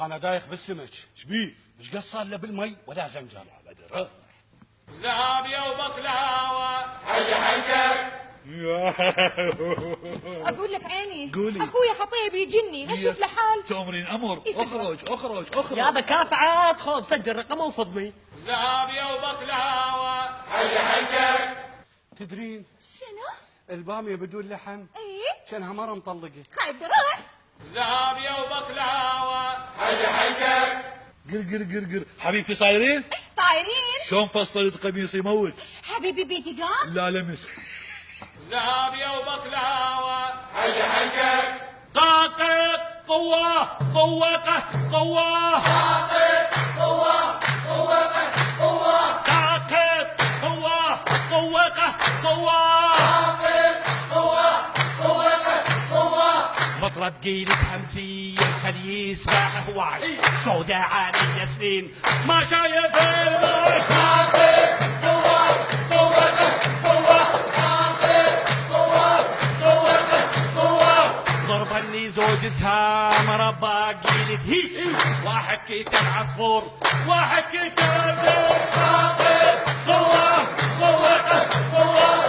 انا دايخ بالسمك. شبيه؟ مش قصه الا بالمي ولا زنجان. زابيه وبقلاوه حي حيك. اقول لك عيني، قولي. اخويا خطيب يجني، نشوف له حال. تؤمرين امر. اخرج يا بكافعة ادخل سجل رقمه وفضني. زابيه وبقلاوه حي حيك. تدرين شنو؟ الباميه بدون لحم ايه؟ كانها مره مطلقه. خايب دروع. زابيه وبقلاوه حي حيك. قر حبيبتي صايرين؟ صايرين؟ شلون فصلت قميص يموت؟ حبيبي بيتي قام؟ لا لمس. زابيه وبقلاوه حي حيك. طاقة قوة قوة قوة. طاقة قوة قوة قوة. طاقة قوة قوة قوة. طاقة قوة قوة قوة. مطرة ثقيلة همسية خليه يسبح هواي سوداء عالية سنين ما شايف الموت. طاقة قوة قوة قوة. طاقة قوة قوة قوة. ضربني زوج سهام ربا قيلت هيك واحد كيت العصفور واحد كيت الدور. طاقة قوة قوة قوة.